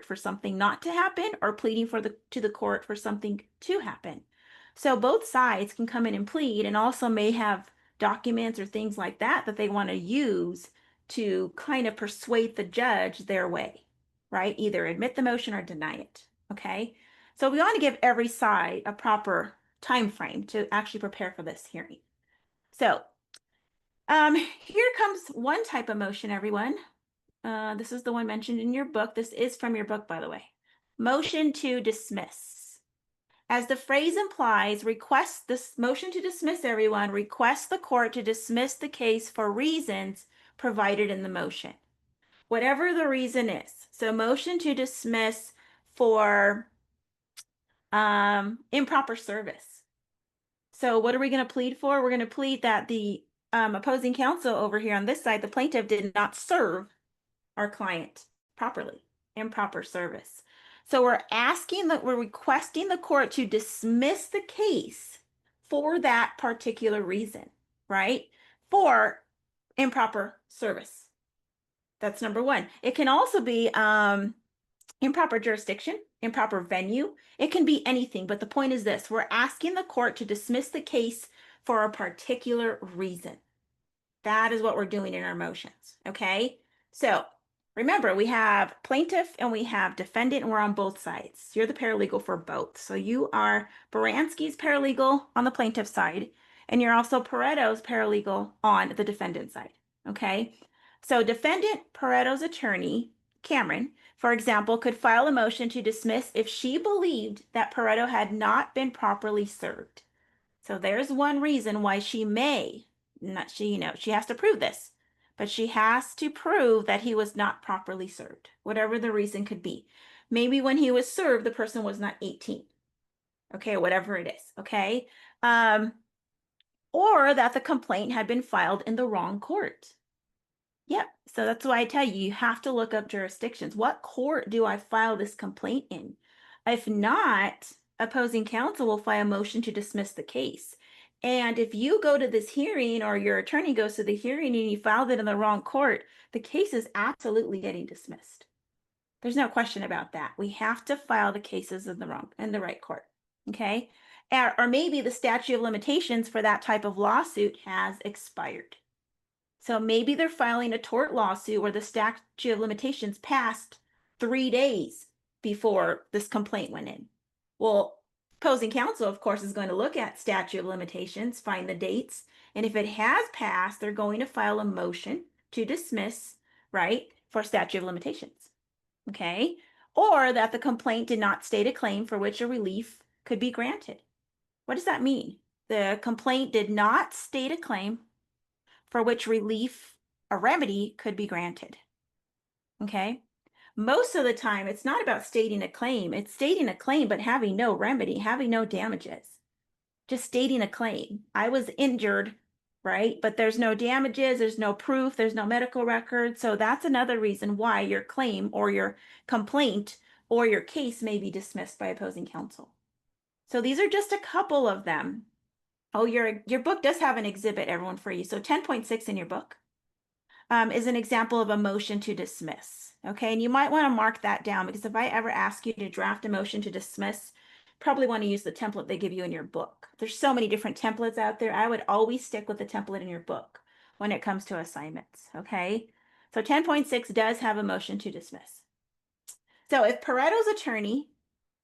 for something not to happen or pleading to the court for something to happen. So both sides can come in and plead, and also may have documents or things like that that they want to use to kind of persuade the judge their way, right? Either admit the motion or deny it. Okay. So we want to give every side a proper time frame to actually prepare for this hearing. So here comes one type of motion, everyone. This is the one mentioned in your book. This is from your book, by the way. Motion to dismiss. As the phrase implies, request this motion to dismiss, everyone, request the court to dismiss the case for reasons provided in the motion. Whatever the reason is. So motion to dismiss for improper service. So what are we going to plead for? We're going to plead that the opposing counsel over here on this side, the plaintiff, did not serve our client properly, improper service. So we're requesting the court to dismiss the case for that particular reason, right? For improper service. That's number one. It can also be improper jurisdiction, improper venue. It can be anything, but the point is this: we're asking the court to dismiss the case for a particular reason. That is what we're doing in our motions, okay? So remember, we have plaintiff and we have defendant, and we're on both sides. You're the paralegal for both. So you are Baranski's paralegal on the plaintiff side, and you're also Paretto's paralegal on the defendant side, okay? So defendant Paretto's attorney, Cameron, for example, could file a motion to dismiss if she believed that Paretto had not been properly served. So there's one reason why she may not, she has to prove this, but she has to prove that he was not properly served, whatever the reason could be. Maybe when he was served, the person was not 18. Okay, whatever it is, okay? Or that the complaint had been filed in the wrong court. Yep, so that's why I tell you, you have to look up jurisdictions. What court do I file this complaint in? If not, opposing counsel will file a motion to dismiss the case. And if you go to this hearing, or your attorney goes to the hearing and you filed it in the wrong court, the case is absolutely getting dismissed. There's no question about that. We have to file the cases in the right court, okay? Or maybe the statute of limitations for that type of lawsuit has expired. So maybe they're filing a tort lawsuit where the statute of limitations passed 3 days before this complaint went in. Well, opposing counsel, of course, is going to look at statute of limitations, find the dates, and if it has passed, they're going to file a motion to dismiss, right, for statute of limitations, okay? Or that the complaint did not state a claim for which a relief could be granted. What does that mean? The complaint did not state a claim for which relief, a remedy, could be granted. Okay? Most of the time, it's not about stating a claim. It's stating a claim, but having no remedy, having no damages. Just stating a claim. I was injured, right? But there's no damages, there's no proof, there's no medical record. So that's another reason why your claim or your complaint or your case may be dismissed by opposing counsel. So these are just a couple of them. Oh, your book does have an exhibit, everyone, for you. So 10.6 in your book is an example of a motion to dismiss. Okay, and you might want to mark that down, because if I ever ask you to draft a motion to dismiss, probably want to use the template they give you in your book. There's so many different templates out there. I would always stick with the template in your book when it comes to assignments. Okay, so 10.6 does have a motion to dismiss. So if Paretto's attorney,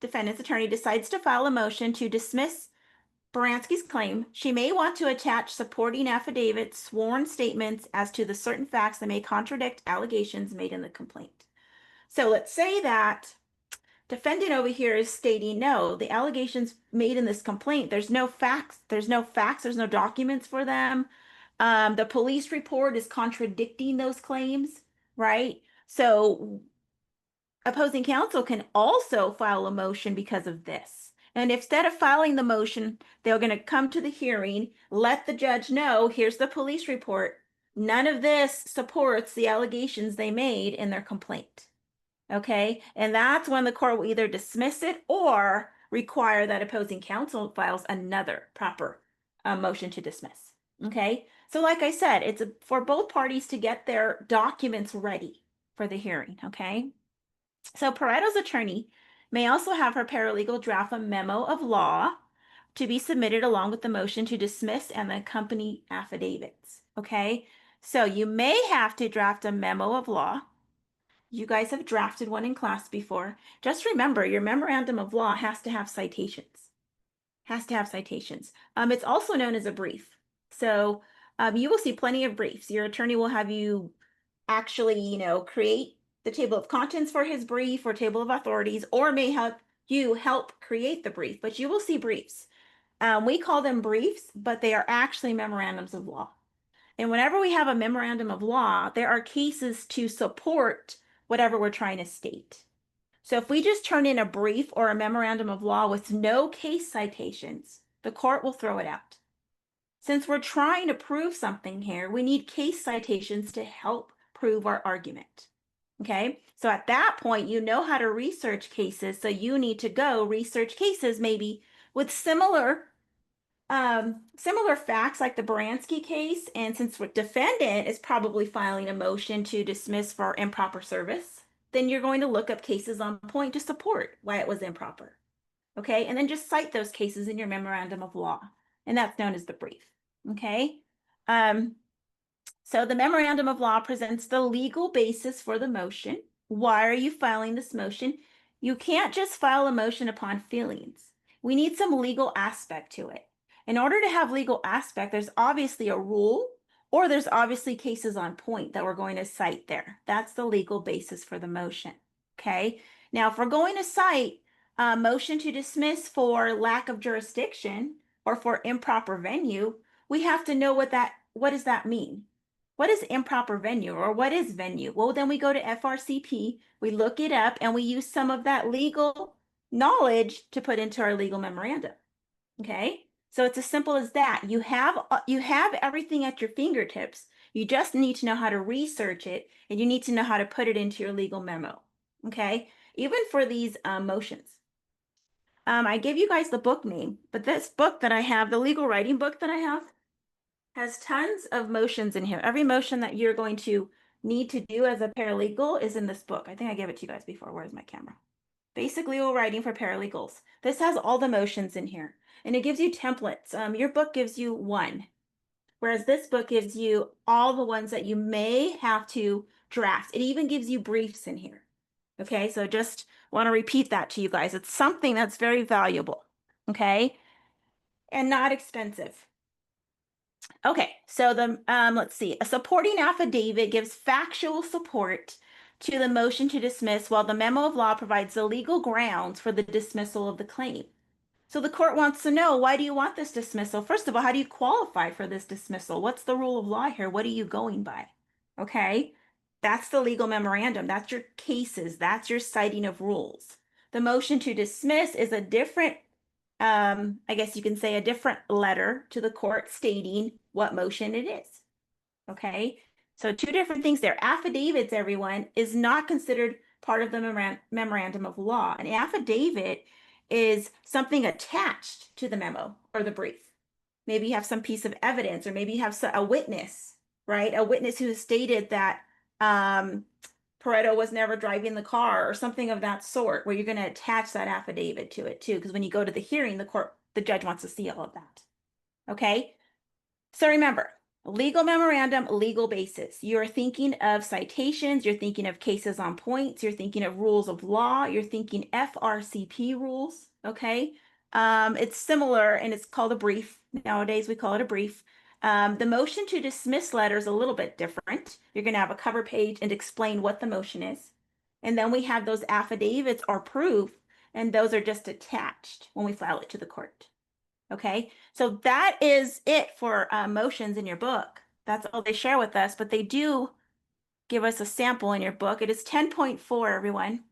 defendant's attorney, decides to file a motion to dismiss Baranski's claim, she may want to attach supporting affidavits, sworn statements as to the certain facts that may contradict allegations made in the complaint. So let's say that defendant over here is stating, no, the allegations made in this complaint, there's no facts, there's no documents for them. The police report is contradicting those claims, right? So opposing counsel can also file a motion because of this. And instead of filing the motion, they're going to come to the hearing, let the judge know, here's the police report. None of this supports the allegations they made in their complaint. Okay, and that's when the court will either dismiss it or require that opposing counsel files another proper motion to dismiss. Okay, so like I said, it's for both parties to get their documents ready for the hearing. Okay. So Pareto's attorney may also have her paralegal draft a memo of law to be submitted along with the motion to dismiss and the company affidavits. Okay, so you may have to draft a memo of law. You guys have drafted one in class before. Just remember, your memorandum of law has to have citations. Has to have citations. It's also known as a brief. So you will see plenty of briefs. Your attorney will have you actually, create the table of contents for his brief or table of authorities, or may help you help create the brief, but you will see briefs. We call them briefs, but they are actually memorandums of law. And whenever we have a memorandum of law, there are cases to support whatever we're trying to state. So if we just turn in a brief or a memorandum of law with no case citations, the court will throw it out. Since we're trying to prove something here, we need case citations to help prove our argument. Okay, so at that point, you know how to research cases, so you need to go research cases maybe with similar facts like the Baranski case. And since the defendant is probably filing a motion to dismiss for improper service, then you're going to look up cases on point to support why it was improper. Okay, and then just cite those cases in your memorandum of law, and that's known as the brief. Okay, so the memorandum of law presents the legal basis for the motion. Why are you filing this motion? You can't just file a motion upon feelings. We need some legal aspect to it. In order to have legal aspect, there's obviously a rule, or there's obviously cases on point that we're going to cite there. That's the legal basis for the motion. Okay, now if we're going to cite a motion to dismiss for lack of jurisdiction or for improper venue, we have to know what does that mean? What is improper venue, or what is venue? Well, then we go to FRCP, we look it up, and we use some of that legal knowledge to put into our legal memorandum. Okay, so it's as simple as that. You have everything at your fingertips. You just need to know how to research it, and you need to know how to put it into your legal memo. Okay, even for these motions. I gave you guys the book name, but this book that I have, the legal writing book that I have, has tons of motions in here. Every motion that you're going to need to do as a paralegal is in this book. I think I gave it to you guys before. Where's my camera? Basic legal writing for paralegals. This has all the motions in here, and it gives you templates. Your book gives you one, whereas this book gives you all the ones that you may have to draft. It even gives you briefs in here. Okay, so just want to repeat that to you guys. It's something that's very valuable, okay, and not expensive. Okay, so let's see. A supporting affidavit gives factual support to the motion to dismiss, while the memo of law provides the legal grounds for the dismissal of the claim. So the court wants to know, why do you want this dismissal? First of all, how do you qualify for this dismissal? What's the rule of law here? What are you going by? Okay, that's the legal memorandum. That's your cases. That's your citing of rules. The motion to dismiss is a different, I guess you can say, a different letter to the court stating what motion it is. Okay, so two different things there. Affidavits, everyone, is not considered part of the memorandum of law. An affidavit is something attached to the memo or the brief. Maybe you have some piece of evidence, or maybe you have a witness, right? A witness who has stated that Pareto was never driving the car, or something of that sort, where you're going to attach that affidavit to it too, because when you go to the hearing, the judge wants to see all of that. Okay, so remember, legal memorandum, legal basis. You're thinking of citations, you're thinking of cases on points, you're thinking of rules of law, you're thinking FRCP rules, okay? It's similar, and it's called a brief. Nowadays, we call it a brief. The motion to dismiss letter is a little bit different. You're going to have a cover page and explain what the motion is. And then we have those affidavits or proof, and those are just attached when we file it to the court. Okay, so that is it for motions in your book. That's all they share with us, but they do give us a sample in your book. It is 10.4, everyone.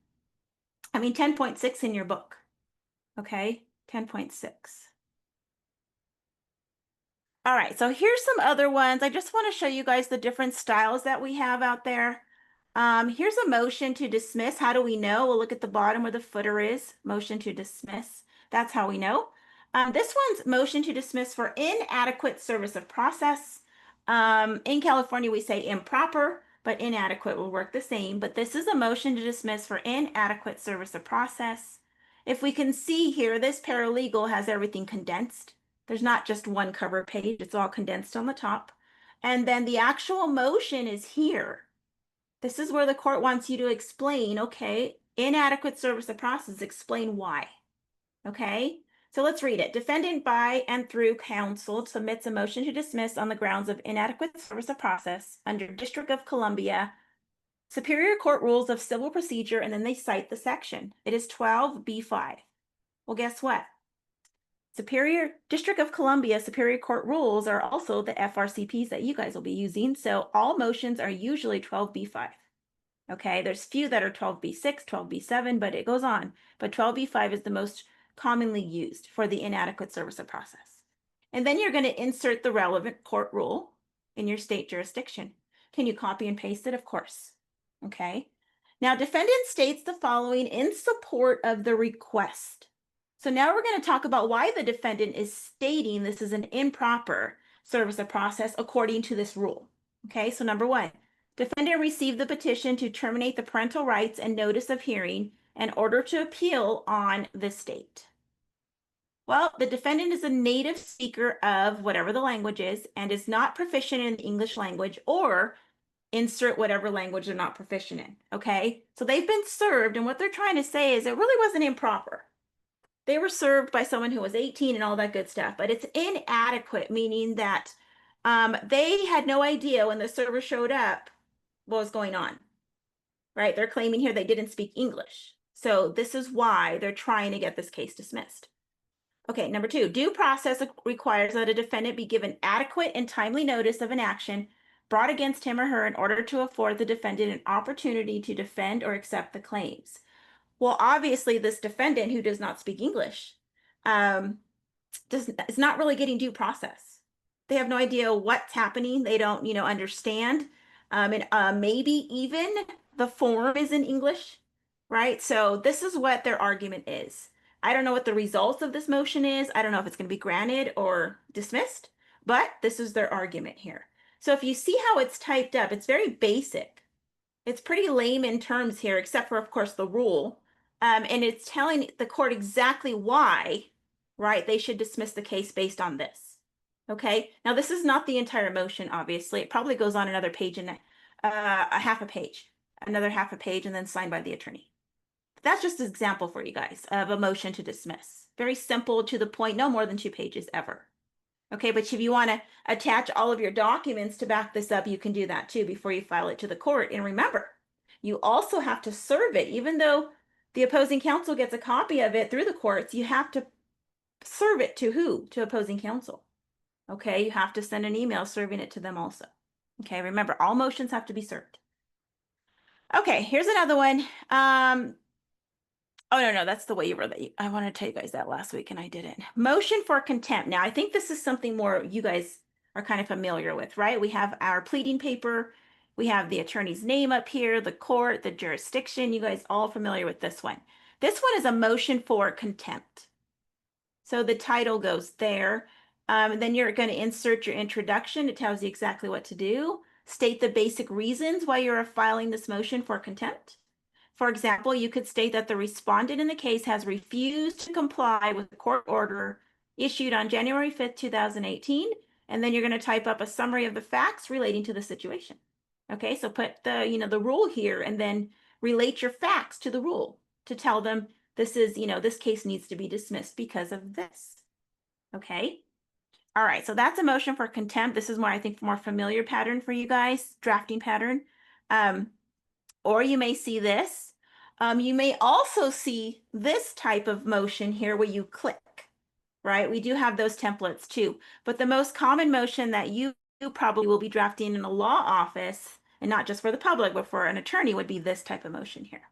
I mean 10.6 in your book. Okay, 10.6. All right, so here's some other ones. I just want to show you guys the different styles that we have out there. Here's a motion to dismiss. How do we know? We'll look at the bottom where the footer is. Motion to dismiss. That's how we know. This one's motion to dismiss for inadequate service of process. In California, we say improper. but inadequate will work the same. But this is a motion to dismiss for inadequate service of process. If we can see here, this paralegal has everything condensed. There's not just one cover page, it's all condensed on the top. And then the actual motion is here. This is where the court wants you to explain, okay, inadequate service of process, explain why. Okay, so let's read it. Defendant by and through counsel submits a motion to dismiss on the grounds of inadequate service of process under District of Columbia Superior Court Rules of Civil Procedure, and then they cite the section. It is 12B5. Well, guess what? District of Columbia Superior Court Rules are also the FRCPs that you guys will be using. So all motions are usually 12B5. Okay, there's few that are 12B6, 12B7, but it goes on. But 12B5 is the most commonly used for the inadequate service of process. And then you're going to insert the relevant court rule in your state jurisdiction. Can you copy and paste it? Of course. Okay. Now, defendant states the following in support of the request. So now we're going to talk about why the defendant is stating this is an improper service of process according to this rule. Okay, so number one, defendant received the petition to terminate the parental rights and notice of hearing in order to appeal on this date. Well, the defendant is a native speaker of whatever the language is and is not proficient in the English language, or insert whatever language they're not proficient in. Okay, so they've been served, and what they're trying to say is it really wasn't improper. They were served by someone who was 18 and all that good stuff, but it's inadequate, meaning that they had no idea when the server showed up what was going on, right? They're claiming here they didn't speak English. So this is why they're trying to get this case dismissed. Okay, number two, due process requires that a defendant be given adequate and timely notice of an action brought against him or her in order to afford the defendant an opportunity to defend or accept the claims. Well, obviously, this defendant who does not speak English is not really getting due process. They have no idea what's happening. They don't, understand. And maybe even the form is in English, right? So this is what their argument is. I don't know what the results of this motion is. I don't know if it's going to be granted or dismissed, but this is their argument here. So if you see how it's typed up, it's very basic. It's pretty lame in terms here, except for, of course, the rule. And it's telling the court exactly why, right, they should dismiss the case based on this. Okay, now this is not the entire motion, obviously. It probably goes on another page and a half a page, another half a page, and then signed by the attorney. That's just an example for you guys of a motion to dismiss. Very simple, to the point, no more than 2 pages ever. Okay, but if you want to attach all of your documents to back this up, you can do that too before you file it to the court. And remember, you also have to serve it. Even though the opposing counsel gets a copy of it through the courts, you have to serve it to who? To opposing counsel. Okay, you have to send an email serving it to them also. Okay, remember, all motions have to be served. Okay, here's another one. Oh, no, that's the waiver that I wanted to tell you guys that last week and I didn't. Motion for contempt. Now, I think this is something more you guys are kind of familiar with, right? We have our pleading paper. We have the attorney's name up here, the court, the jurisdiction. You guys all familiar with this one. This one is a motion for contempt. So the title goes there. Then you're going to insert your introduction. It tells you exactly what to do. State the basic reasons why you're filing this motion for contempt. For example, you could state that the respondent in the case has refused to comply with the court order issued on January 5th, 2018. And then you're going to type up a summary of the facts relating to the situation. Okay, so put the rule here and then relate your facts to the rule to tell them this is, this case needs to be dismissed because of this. Okay. All right, so that's a motion for contempt. This is more, I think, more familiar pattern for you guys, drafting pattern. Or you may see this. You may also see this type of motion here where you click, right? We do have those templates too. But the most common motion that you probably will be drafting in a law office, and not just for the public, but for an attorney, would be this type of motion here.